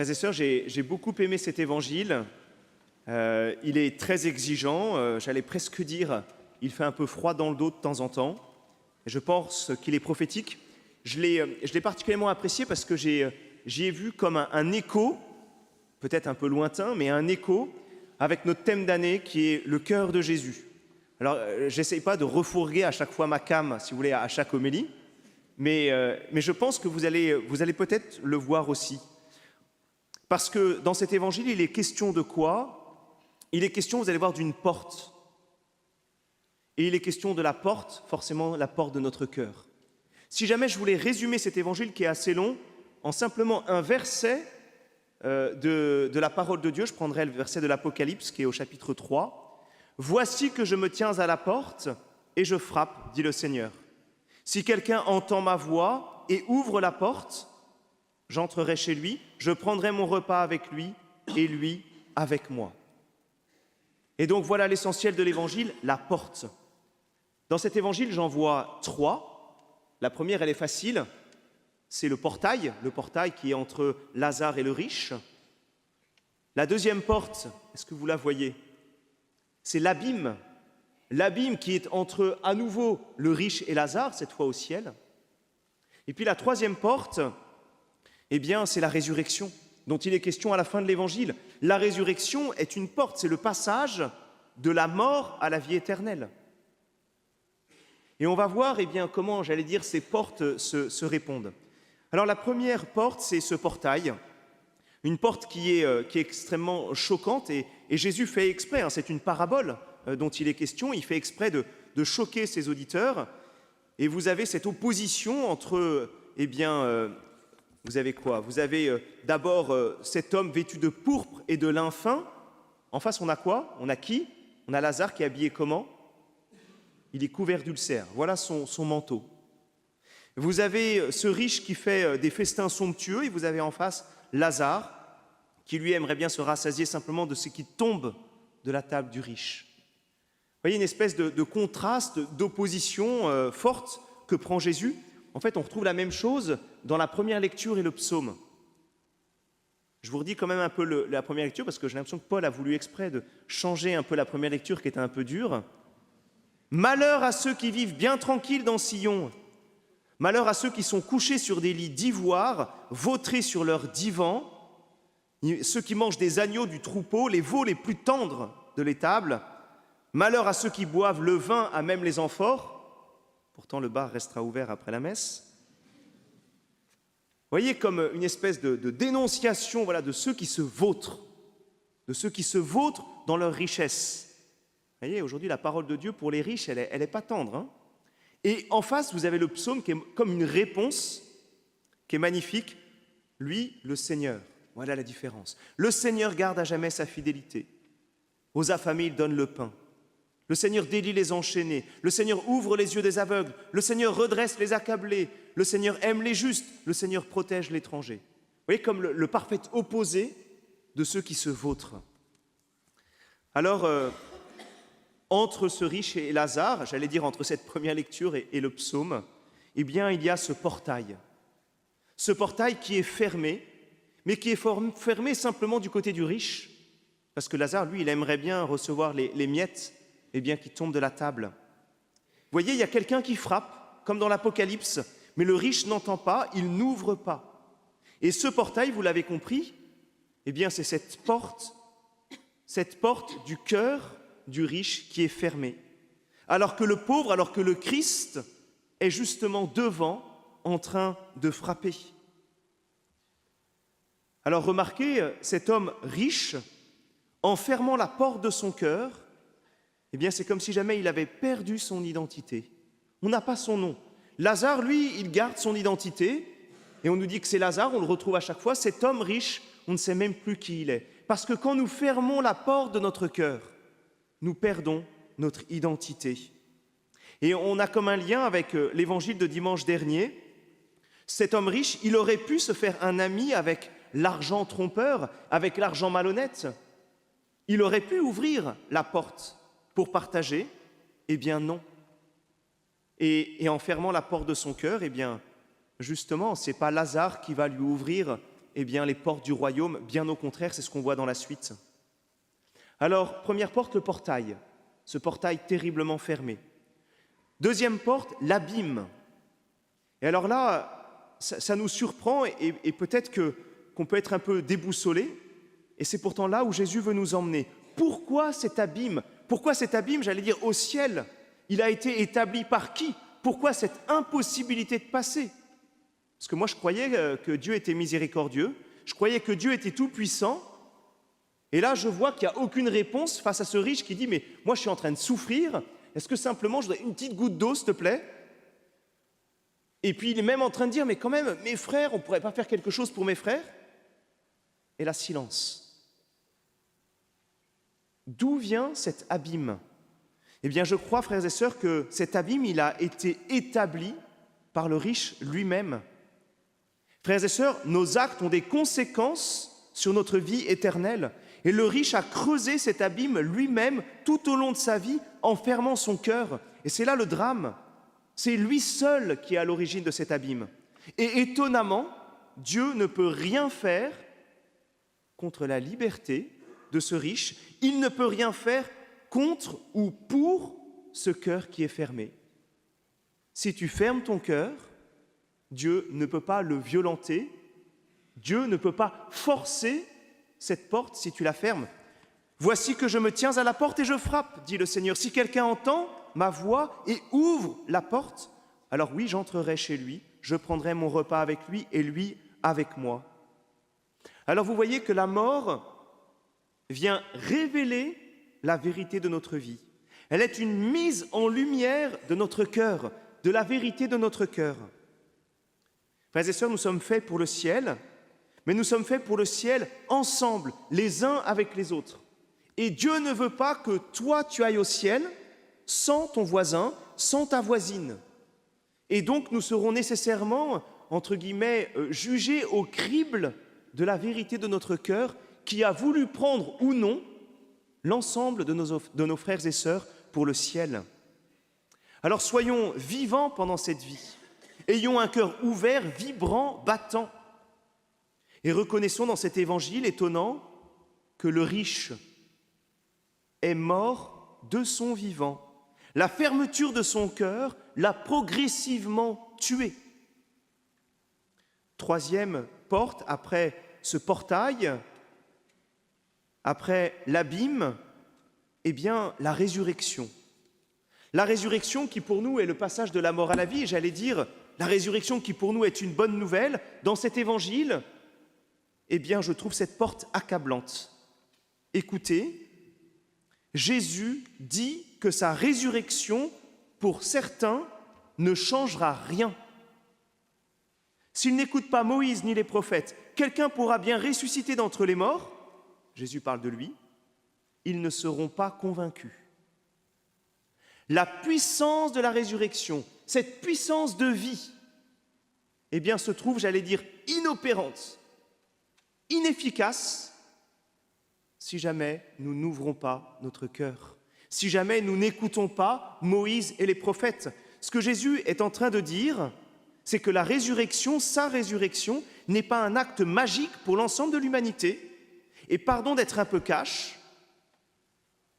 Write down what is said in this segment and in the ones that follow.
Frères et sœurs, j'ai beaucoup aimé cet évangile. Il est très exigeant, j'allais presque dire, il fait un peu froid dans le dos de temps en temps. Et je pense qu'il est prophétique. Je l'ai particulièrement apprécié parce que j'y ai vu comme un écho, peut-être un peu lointain, mais un écho avec notre thème d'année qui est le cœur de Jésus. Alors, j'essaye pas de refourguer à chaque fois ma came, si vous voulez, à chaque homélie, mais je pense que vous allez peut-être le voir aussi. Parce que dans cet évangile, il est question de quoi? Il est question, vous allez voir, d'une porte. Et il est question de la porte, forcément la porte de notre cœur. Si jamais je voulais résumer cet évangile qui est assez long, en simplement un verset de la parole de Dieu, je prendrai le verset de l'Apocalypse qui est au chapitre 3. « Voici que je me tiens à la porte et je frappe, dit le Seigneur. Si quelqu'un entend ma voix et ouvre la porte, j'entrerai chez lui, je prendrai mon repas avec lui et lui avec moi. » Et donc voilà l'essentiel de l'évangile, la porte. Dans cet évangile, j'en vois trois. La première, elle est facile, c'est le portail qui est entre Lazare et le riche. La deuxième porte, est-ce que vous la voyez? C'est l'abîme qui est entre, à nouveau, le riche et Lazare, cette fois au ciel. Et puis la troisième porte, eh bien, c'est la résurrection, dont il est question à la fin de l'évangile. La résurrection est une porte, c'est le passage de la mort à la vie éternelle. Et on va voir, eh bien, comment, j'allais dire, ces portes se répondent. Alors la première porte, c'est ce portail, une porte qui est extrêmement choquante, et Jésus fait exprès, c'est une parabole dont il est question, il fait exprès de choquer ses auditeurs, et vous avez cette opposition entre, eh bien, vous avez quoi? Vous avez d'abord cet homme vêtu de pourpre et de lin fin. En face, on a quoi? On a qui? On a Lazare qui est habillé comment? Il est couvert d'ulcères. Voilà son manteau. Vous avez ce riche qui fait des festins somptueux et vous avez en face Lazare qui lui aimerait bien se rassasier simplement de ce qui tombe de la table du riche. Vous voyez une espèce de contraste, d'opposition forte que prend Jésus. En fait, on retrouve la même chose dans la première lecture et le psaume. Je vous redis quand même un peu la première lecture parce que j'ai l'impression que Paul a voulu exprès de changer un peu la première lecture qui était un peu dure. « Malheur à ceux qui vivent bien tranquilles dans Sion, malheur à ceux qui sont couchés sur des lits d'ivoire, vautrés sur leurs divans, ceux qui mangent des agneaux du troupeau, les veaux les plus tendres de l'étable, malheur à ceux qui boivent le vin à même les amphores, pourtant le bar restera ouvert après la messe. » Vous voyez comme une espèce de dénonciation, voilà, de ceux qui se vautrent dans leur richesse. Vous voyez, aujourd'hui, la parole de Dieu pour les riches, elle est pas tendre. Et en face, vous avez le psaume qui est comme une réponse, qui est magnifique. Lui, le Seigneur. Voilà la différence. Le Seigneur garde à jamais sa fidélité. Aux affamés, il donne le pain. Le Seigneur délie les enchaînés. Le Seigneur ouvre les yeux des aveugles. Le Seigneur redresse les accablés. Le Seigneur aime les justes. Le Seigneur protège l'étranger. Vous voyez, comme le parfait opposé de ceux qui se vautrent. Alors, entre ce riche et Lazare, j'allais dire entre cette première lecture et le psaume, eh bien, il y a ce portail. Ce portail qui est fermé, mais qui est fermé simplement du côté du riche, parce que Lazare, lui, il aimerait bien recevoir les miettes, eh bien, qui tombent de la table. Vous voyez, il y a quelqu'un qui frappe, comme dans l'Apocalypse, mais le riche n'entend pas, il n'ouvre pas. Et ce portail, vous l'avez compris, eh bien, c'est cette porte du cœur du riche qui est fermé, alors que le pauvre, alors que le Christ est justement devant, en train de frapper. Alors remarquez, cet homme riche, en fermant la porte de son cœur, eh bien c'est comme si jamais il avait perdu son identité. On n'a pas son nom. Lazare, lui, il garde son identité, et on nous dit que c'est Lazare, on le retrouve à chaque fois. Cet homme riche, on ne sait même plus qui il est. Parce que quand nous fermons la porte de notre cœur, nous perdons notre identité. Et on a comme un lien avec l'évangile de dimanche dernier. Cet homme riche, il aurait pu se faire un ami avec l'argent trompeur, avec l'argent malhonnête. Il aurait pu ouvrir la porte pour partager. Eh bien non. Et en fermant la porte de son cœur, eh bien justement, ce n'est pas Lazare qui va lui ouvrir eh bien, les portes du royaume, bien au contraire, c'est ce qu'on voit dans la suite. Alors, première porte, le portail, ce portail terriblement fermé. Deuxième porte, l'abîme. Et alors là, ça nous surprend et peut-être qu'on peut être un peu déboussolé, et c'est pourtant là où Jésus veut nous emmener. Pourquoi cet abîme? Pourquoi cet abîme, j'allais dire, au ciel? Il a été établi par qui? Pourquoi cette impossibilité de passer? Parce que moi, je croyais que Dieu était miséricordieux, je croyais que Dieu était tout-puissant, et là, je vois qu'il n'y a aucune réponse face à ce riche qui dit « Mais moi, je suis en train de souffrir, est-ce que simplement je voudrais une petite goutte d'eau, s'il te plaît ?» Et puis, il est même en train de dire « Mais quand même, mes frères, on ne pourrait pas faire quelque chose pour mes frères ?» Et là, silence. D'où vient cet abîme? Eh bien, je crois, frères et sœurs, que cet abîme, il a été établi par le riche lui-même. Frères et sœurs, nos actes ont des conséquences sur notre vie éternelle. Et le riche a creusé cet abîme lui-même tout au long de sa vie en fermant son cœur. Et c'est là le drame. C'est lui seul qui est à l'origine de cet abîme. Et étonnamment, Dieu ne peut rien faire contre la liberté de ce riche. Il ne peut rien faire contre ou pour ce cœur qui est fermé. Si tu fermes ton cœur, Dieu ne peut pas le violenter. Dieu ne peut pas forcer cette porte si tu la fermes. Voici que je me tiens à la porte et je frappe, dit le Seigneur. Si quelqu'un entend ma voix et ouvre la porte, alors oui, j'entrerai chez lui, je prendrai mon repas avec lui et lui avec moi. Alors vous voyez que la mort vient révéler la vérité de notre vie. Elle est une mise en lumière de notre cœur, de la vérité de notre cœur. Frères et sœurs, nous sommes faits pour le ciel, mais nous sommes faits pour le ciel ensemble, les uns avec les autres. Et Dieu ne veut pas que toi, tu ailles au ciel sans ton voisin, sans ta voisine. Et donc, nous serons nécessairement, entre guillemets, jugés au crible de la vérité de notre cœur qui a voulu prendre ou non l'ensemble de nos frères et sœurs pour le ciel. Alors, soyons vivants pendant cette vie. Ayons un cœur ouvert, vibrant, battant. Et reconnaissons dans cet évangile étonnant que le riche est mort de son vivant. La fermeture de son cœur l'a progressivement tué. Troisième porte, après ce portail, après l'abîme, eh bien, la résurrection. La résurrection qui pour nous est le passage de la mort à la vie, et j'allais dire, la résurrection qui pour nous est une bonne nouvelle, dans cet évangile, eh bien, je trouve cette porte accablante. Écoutez, Jésus dit que sa résurrection, pour certains, ne changera rien. S'il n'écoute pas Moïse ni les prophètes, quelqu'un pourra bien ressusciter d'entre les morts, Jésus parle de lui, ils ne seront pas convaincus. La puissance de la résurrection, cette puissance de vie, eh bien, se trouve, j'allais dire, inopérante, inefficace, si jamais nous n'ouvrons pas notre cœur, si jamais nous n'écoutons pas Moïse et les prophètes. Ce que Jésus est en train de dire, c'est que la résurrection, sa résurrection, n'est pas un acte magique pour l'ensemble de l'humanité. Et pardon d'être un peu cash,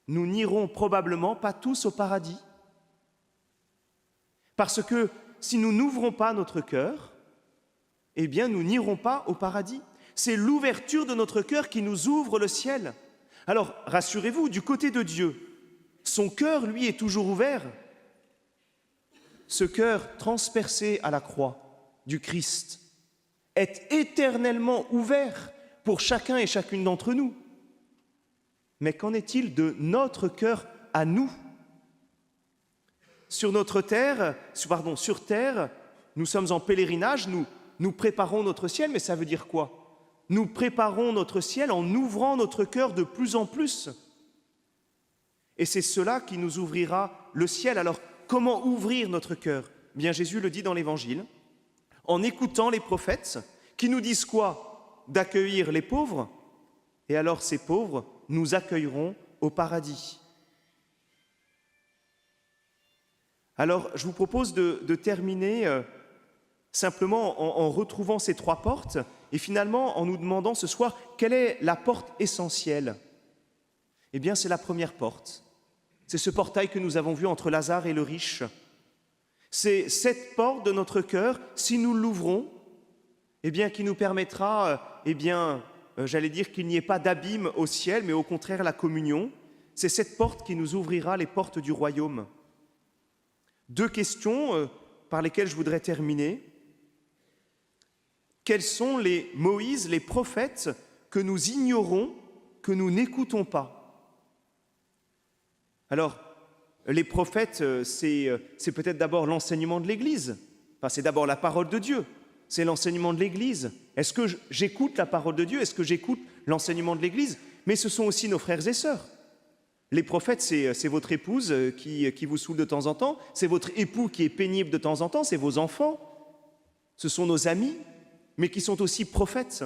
nous n'irons probablement pas tous au paradis. Parce que si nous n'ouvrons pas notre cœur, eh bien nous n'irons pas au paradis. C'est l'ouverture de notre cœur qui nous ouvre le ciel. Alors, rassurez-vous, du côté de Dieu, son cœur, lui, est toujours ouvert. Ce cœur transpercé à la croix du Christ est éternellement ouvert pour chacun et chacune d'entre nous. Mais qu'en est-il de notre cœur à nous? Sur terre, nous sommes en pèlerinage, nous préparons notre ciel, mais ça veut dire quoi? Nous préparons notre ciel en ouvrant notre cœur de plus en plus. Et c'est cela qui nous ouvrira le ciel. Alors, comment ouvrir notre cœur? Bien, Jésus le dit dans l'Évangile, en écoutant les prophètes, qui nous disent quoi? D'accueillir les pauvres, et alors ces pauvres nous accueilleront au paradis. Alors, je vous propose de terminer simplement en retrouvant ces trois portes Et finalement, en nous demandant ce soir, quelle est la porte essentielle? Eh bien, c'est la première porte. C'est ce portail que nous avons vu entre Lazare et le riche. C'est cette porte de notre cœur, si nous l'ouvrons, eh bien, qui nous permettra, j'allais dire qu'il n'y ait pas d'abîme au ciel, mais au contraire la communion. C'est cette porte qui nous ouvrira les portes du royaume. Deux questions par lesquelles je voudrais terminer. Quels sont les Moïse, les prophètes que nous ignorons, que nous n'écoutons pas? Alors, les prophètes, c'est peut-être d'abord l'enseignement de l'Église. Enfin, c'est d'abord la parole de Dieu. C'est l'enseignement de l'Église. Est-ce que j'écoute la parole de Dieu? Est-ce que j'écoute l'enseignement de l'Église? Mais ce sont aussi nos frères et sœurs. Les prophètes, c'est votre épouse qui vous saoule de temps en temps, c'est votre époux qui est pénible de temps en temps, c'est vos enfants, ce sont nos amis, mais qui sont aussi prophètes.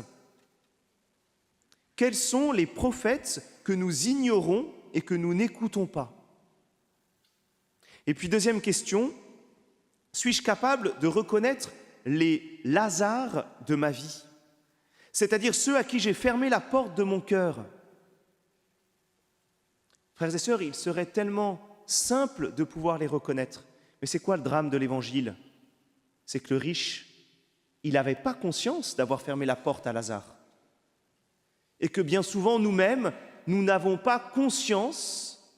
Quels sont les prophètes que nous ignorons et que nous n'écoutons pas? Et puis deuxième question, suis-je capable de reconnaître les Lazare de ma vie, c'est-à-dire ceux à qui j'ai fermé la porte de mon cœur? Frères et sœurs, il serait tellement simple de pouvoir les reconnaître. Mais c'est quoi le drame de l'Évangile? C'est que le riche, il n'avait pas conscience d'avoir fermé la porte à Lazare. Et que bien souvent, nous-mêmes, nous n'avons pas conscience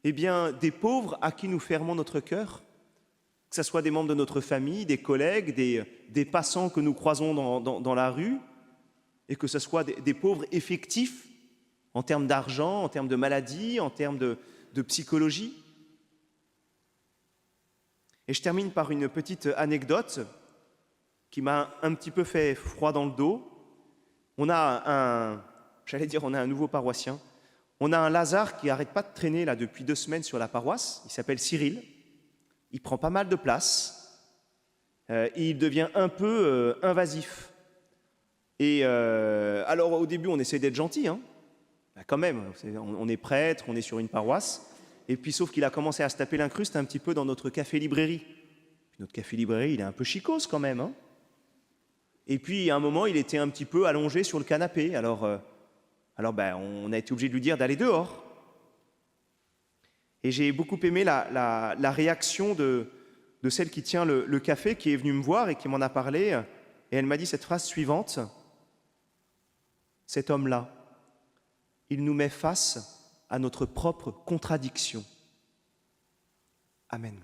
des pauvres à qui nous fermons notre cœur, que ce soit des membres de notre famille, des collègues, des passants que nous croisons dans la rue, et que ce soit des pauvres effectifs en termes d'argent, en termes de maladie, en termes de psychologie. Et je termine par une petite anecdote qui m'a un petit peu fait froid dans le dos. On a un nouveau paroissien. On a un Lazare qui n'arrête pas de traîner là depuis 2 semaines sur la paroisse. Il s'appelle Cyril. Il prend pas mal de place. Il devient un peu invasif. Et alors au début, on essaie d'être gentil, hein. Quand même, on est prêtre, on est sur une paroisse. Et puis sauf qu'il a commencé à se taper l'incruste un petit peu dans notre café-librairie. Notre café-librairie, il est un peu chicose quand même, hein. Et puis à un moment, il était un petit peu allongé sur le canapé. Alors on a été obligé de lui dire d'aller dehors. Et j'ai beaucoup aimé la réaction de celle qui tient le café, qui est venue me voir et qui m'en a parlé. Et elle m'a dit cette phrase suivante: cet homme-là, il nous met face à notre propre contradiction. Amen.